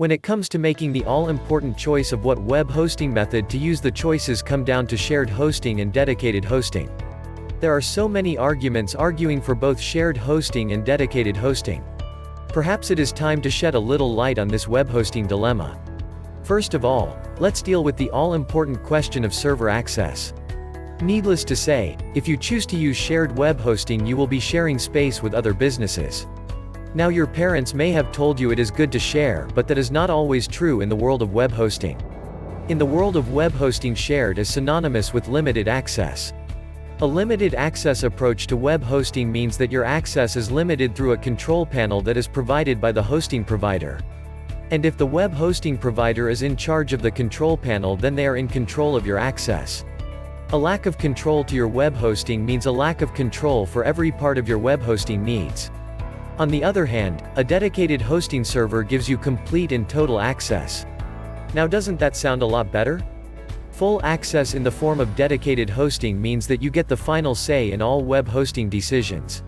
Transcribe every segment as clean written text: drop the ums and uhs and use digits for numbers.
When it comes to making the all-important choice of what web hosting method to use, the choices come down to shared hosting and dedicated hosting. There are so many arguments arguing for both shared hosting and dedicated hosting. Perhaps it is time to shed a little light on this web hosting dilemma. First of all, let's deal with the all-important question of server access. Needless to say, if you choose to use shared web hosting, you will be sharing space with other businesses. Now, your parents may have told you it is good to share, but that is not always true in the world of web hosting. In the world of web hosting, shared is synonymous with limited access. A limited access approach to web hosting means that your access is limited through a control panel that is provided by the hosting provider. And if the web hosting provider is in charge of the control panel, then they are in control of your access. A lack of control to your web hosting means a lack of control for every part of your web hosting needs. On the other hand, a dedicated hosting server gives you complete and total access. Now, doesn't that sound a lot better? Full access in the form of dedicated hosting means that you get the final say in all web hosting decisions.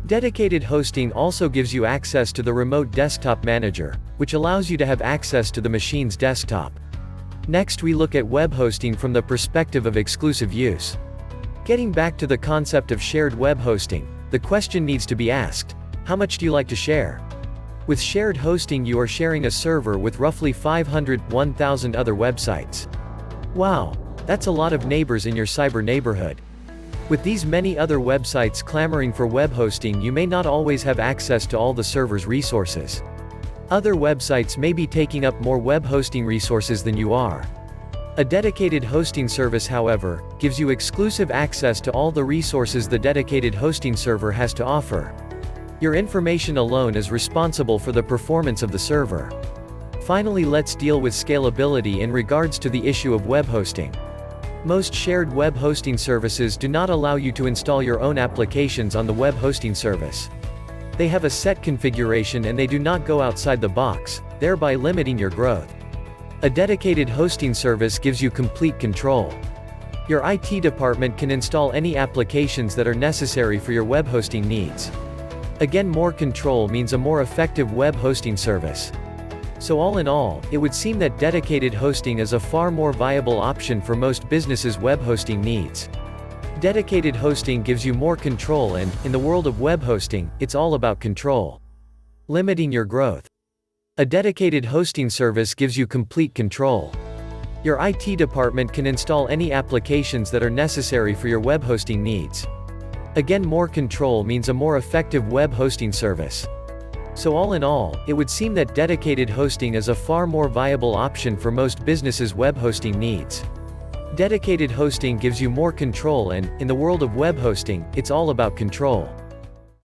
Dedicated hosting also gives you access to the remote desktop manager, which allows you to have access to the machine's desktop. Next, we look at web hosting from the perspective of exclusive use. Getting back to the concept of shared web hosting, the question needs to be asked: how much do you like to share? With shared hosting, you are sharing a server with roughly 1,000 other websites. Wow, that's a lot of neighbors in your cyber neighborhood. With these many other websites clamoring for web hosting, you may not always have access to all the server's resources. Other websites may be taking up more web hosting resources than you are. A dedicated hosting service, however, gives you exclusive access to all the resources the dedicated hosting server has to offer. Your information alone is responsible for the performance of the server. Finally, let's deal with scalability in regards to the issue of web hosting. Most shared web hosting services do not allow you to install your own applications on the web hosting service. They have a set configuration and they do not go outside the box, thereby limiting your growth. A dedicated hosting service gives you complete control. Your IT department can install any applications that are necessary for your web hosting needs. Again, more control means a more effective web hosting service. So all in all, it would seem that dedicated hosting is a far more viable option for most businesses' web hosting needs. Dedicated hosting gives you more control and, in the world of web hosting, it's all about control. Limiting your growth. A dedicated hosting service gives you complete control. Your IT department can install any applications that are necessary for your web hosting needs. Again, more control means a more effective web hosting service. So all in all, it would seem that dedicated hosting is a far more viable option for most businesses' web hosting needs. Dedicated hosting gives you more control and, in the world of web hosting, it's all about control.